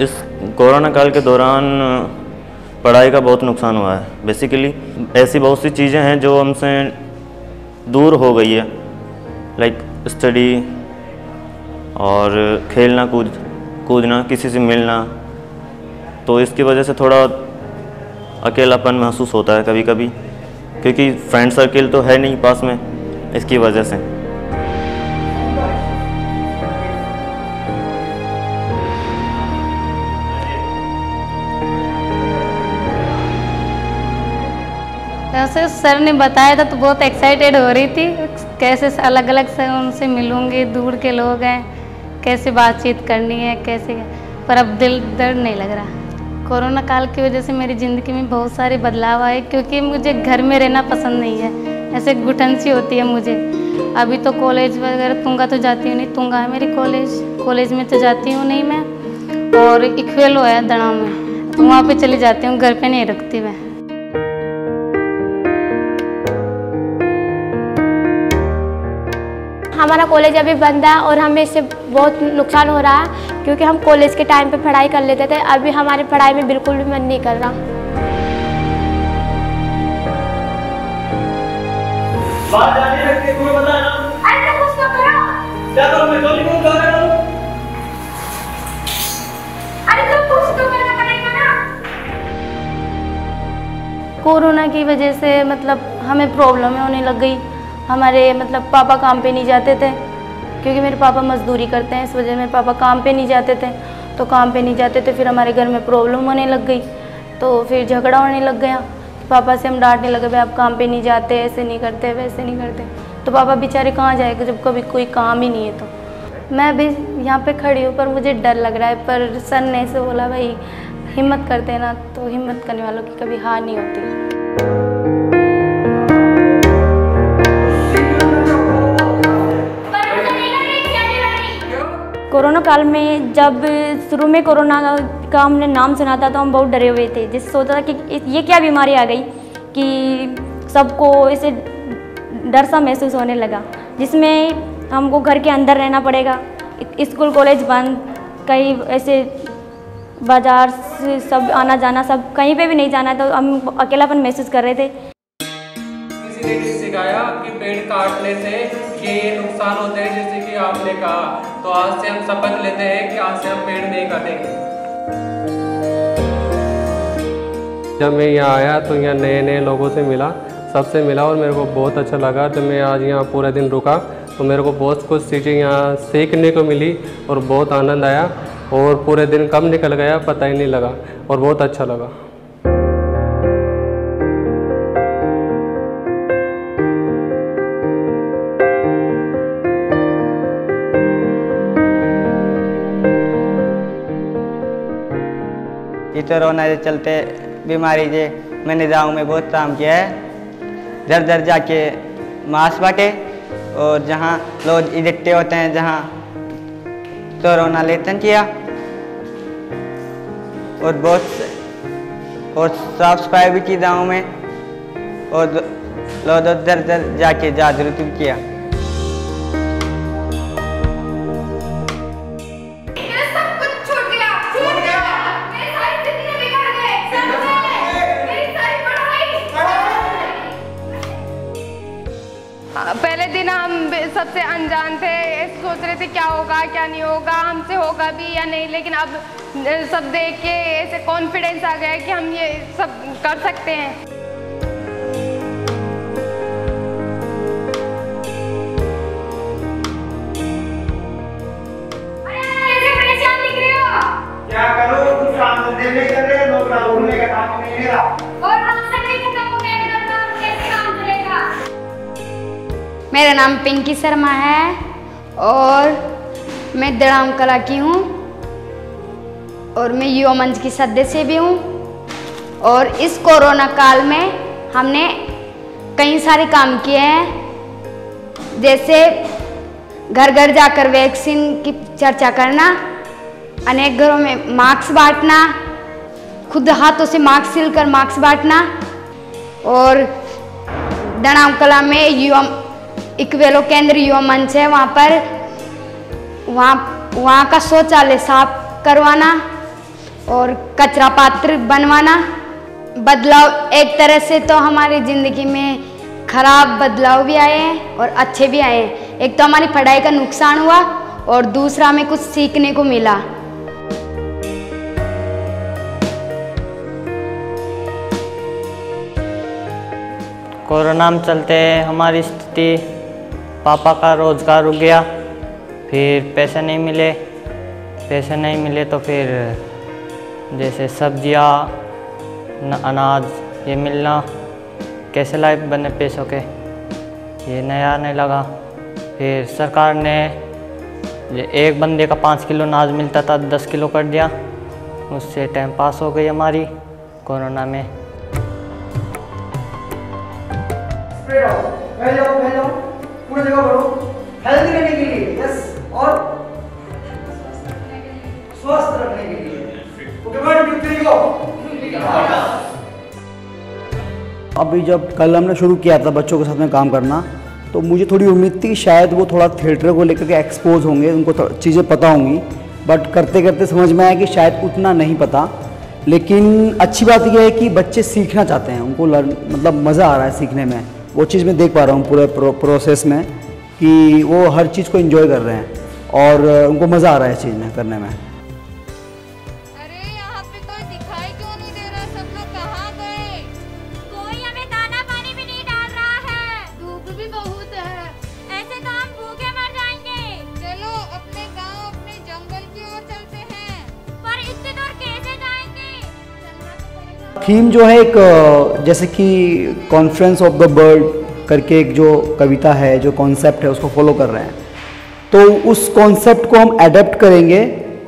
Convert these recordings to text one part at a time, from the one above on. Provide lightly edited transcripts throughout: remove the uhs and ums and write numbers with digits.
इस कोरोना काल के दौरान पढ़ाई का बहुत नुकसान हुआ है। बेसिकली ऐसी बहुत सी चीज़ें हैं जो हमसे दूर हो गई है, लाइक स्टडी और खेलना कूदना, किसी से मिलना। तो इसकी वजह से थोड़ा अकेलापन महसूस होता है कभी कभी, क्योंकि फ्रेंड सर्किल तो है नहीं पास में, इसकी वजह से। वैसे सर ने बताया था तो बहुत एक्साइटेड हो रही थी, कैसे अलग अलग से उनसे मिलूंगी, दूर के लोग हैं, कैसे बातचीत करनी है कैसे, पर अब दिल दर्द नहीं लग रहा। कोरोना काल की वजह से मेरी ज़िंदगी में बहुत सारे बदलाव आए, क्योंकि मुझे घर में रहना पसंद नहीं है, ऐसे घुटन सी होती है मुझे। अभी तो कॉलेज वगैरह तुंगा तो जाती हूँ नहीं, तुंगा है मेरी कॉलेज में तो जाती हूँ नहीं मैं, और इक्वेलो है दड़ा में, तो वहाँ पे चली जाती हूँ, घर पे नहीं रखती मैं। हमारा कॉलेज अभी बंद है और हमें इससे बहुत नुकसान हो रहा है, क्योंकि हम कॉलेज के टाइम पे पढ़ाई कर लेते थे, अभी हमारी पढ़ाई में बिल्कुल भी मन नहीं कर रहा। बात जारी रखते कोई बता ना। अरे तो कुछ तो करो। क्या करूं मैं, गोली बोल कर रहा हूं। अरे तो कुछ तो करना पड़ेगा ना। कोरोना की वजह से मतलब हमें प्रॉब्लम होने लग गई। हमारे मतलब पापा काम पे नहीं जाते थे, क्योंकि मेरे पापा मजदूरी करते हैं, इस वजह मेरे पापा काम पे नहीं जाते थे। तो काम पे नहीं जाते थे, फिर हमारे घर में प्रॉब्लम होने लग गई, तो फिर झगड़ा होने लग गया। पापा से हम डांटने लगे, भाई आप काम पे नहीं जाते, ऐसे नहीं करते वैसे नहीं करते। तो पापा बेचारे कहाँ जाएगा जब कभी कोई काम ही नहीं है। तो मैं भी यहाँ पे खड़ी हूँ, पर मुझे डर लग रहा है। पर सर ने ऐसे बोला, भाई हिम्मत करते ना, तो हिम्मत करने वालों की कभी हार नहीं होती। कोरोना काल में जब शुरू में कोरोना का हमने नाम सुना था तो हम बहुत डरे हुए थे, जिससे सोचा था कि ये क्या बीमारी आ गई कि सबको इसे डर सा महसूस होने लगा, जिसमें हमको घर के अंदर रहना पड़ेगा, स्कूल कॉलेज बंद, कहीं ऐसे बाजार से सब आना जाना, सब कहीं पे भी नहीं जाना, तो हम अकेलापन महसूस कर रहे थे। किसी ने सिखाया कि पेड़ काटने से ये नुकसान होते हैं, जैसे कि आपने कहा, तो आज से हम शपथ लेते हैं कि आज से हम पेड़ नहीं काटेंगे। जब मैं यहाँ आया तो यहाँ नए नए लोगों से मिला, सबसे मिला, और मेरे को बहुत अच्छा लगा। जब मैं आज यहाँ पूरा दिन रुका तो मेरे को बहुत कुछ चीज़ें यहाँ सीखने को मिली और बहुत आनंद आया, और पूरे दिन कब निकल गया पता ही नहीं लगा, और बहुत अच्छा लगा। कोरोना के चलते बीमारी जे मैंने गाँव में बहुत काम किया है, दर दर जाके मास्क बांटे, और जहाँ लोग इकट्ठे होते हैं जहाँ कोरोना लेसन किया, और बहुत साफ सफाई भी की गाँव में, और लोग दर दर जाके जागरूक किया। पहले दिन हम सबसे अनजान थे, सोच रहे थे क्या होगा क्या नहीं होगा, हमसे होगा भी या नहीं, लेकिन अब सब देख के ऐसे कॉन्फिडेंस आ गया है कि हम ये सब कर सकते हैं। क्या करो, कुछ काम धंधे नहीं कर रहे, नौकरा ढूंढने का काम नहीं मेरा, और हमसे नहीं खत्म हो गया तो कैसे काम चलेगा। मेरा नाम पिंकी शर्मा है और मैं दड़ाम कला की हूँ, और मैं युवा मंच की सदस्य भी हूँ। और इस कोरोना काल में हमने कई सारे काम किए हैं, जैसे घर घर जाकर वैक्सीन की चर्चा करना, अनेक घरों में मास्क बांटना, खुद हाथों से मास्क सिलकर मास्क बांटना, और दड़ाम कला में युवा इक्वेलो केंद्र युवा मंच है, वहाँ का शौचालय साफ करवाना, और कचरा पात्र बनवाना। बदलाव एक तरह से तो हमारी ज़िंदगी में खराब बदलाव भी आए हैं और अच्छे भी आए हैं। एक तो हमारी पढ़ाई का नुकसान हुआ और दूसरा हमें कुछ सीखने को मिला। कोरोना में चलते हमारी स्थिति, पापा का रोज़गार रुक गया, फिर पैसे नहीं मिले तो फिर जैसे सब्जियां, अनाज ये मिलना कैसे लाइफ बने पैसों के, ये नया आने लगा। फिर सरकार ने एक बंदे का 5 किलो अनाज मिलता था 10 किलो कर दिया, उससे टाइम पास हो गई हमारी कोरोना में। पूरी जगह भरो, हेल्दी रहने के लिए, यस, और स्वस्थ रखने के लिए। ओके, 1 2 3 गो। अभी जब कल हमने शुरू किया था बच्चों के साथ में काम करना, तो मुझे थोड़ी उम्मीद थी कि शायद वो थोड़ा थिएटर को लेकर के एक्सपोज होंगे, उनको चीज़ें पता होंगी, बट करते करते समझ में आया कि शायद उतना नहीं पता। लेकिन अच्छी बात यह है कि बच्चे सीखना चाहते हैं, उनको मतलब मज़ा आ रहा है सीखने में। वो चीज़ मैं देख पा रहा हूँ पूरे प्रोसेस में कि वो हर चीज़ को एंजॉय कर रहे हैं और उनको मज़ा आ रहा है चीज़ में करने में। अरे यहाँ पे कोई दिखाई क्यों नहीं दे रहा? सब लोग कहाँ गए? कोई हमें दाना पानी भी नहीं डाल रहा है। धूप भी बहुत है। ऐसे तो हम भूखे मर जाएंगे। चलो अपने गांव, अपने जंगल की ओर चलते हैं। पर इतनी दूर कैसे जाएंगे? चलना तो पड़ेगा। थीम जो है एक जैसे कि कॉन्फ्रेंस ऑफ द बर्ड करके एक जो कविता है, जो कॉन्सेप्ट है, उसको फॉलो कर रहे हैं। तो उस कॉन्सेप्ट को हम एडेप्ट करेंगे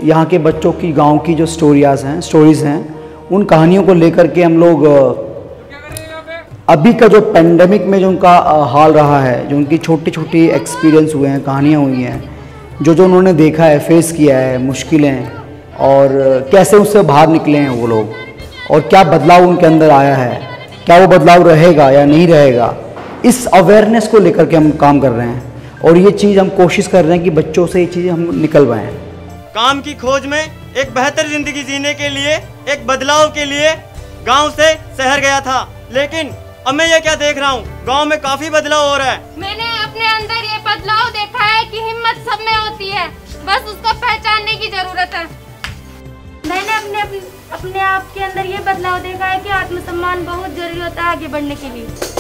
यहाँ के बच्चों की, गांव की जो स्टोरीज़ हैं, उन कहानियों को लेकर के हम लोग अभी का जो पेंडेमिक में जो उनका हाल रहा है, जो उनकी छोटी छोटी एक्सपीरियंस हुए हैं, कहानियाँ हुई हैं, जो उन्होंने देखा है, फेस किया है, मुश्किलें, और कैसे उससे बाहर निकले हैं वो लोग, और क्या बदलाव उनके अंदर आया है, क्या वो बदलाव रहेगा या नहीं रहेगा, इस अवेयरनेस को लेकर के हम काम कर रहे हैं। और ये चीज़ हम कोशिश कर रहे हैं कि बच्चों से ये चीज़ें हम निकलवाएं। काम की खोज में एक बेहतर जिंदगी जीने के लिए, एक बदलाव के लिए गांव से शहर गया था, लेकिन अब मैं ये क्या देख रहा हूँ, गांव में काफी बदलाव हो रहा है। मैंने अपने अंदर ये बदलाव देखा है कि हिम्मत सब में होती है, बस उसको पहचानने की जरूरत है। मैंने अपने आप के अंदर ये बदलाव देखा है कि आत्मसम्मान बहुत जरूरी होता है आगे बढ़ने के लिए।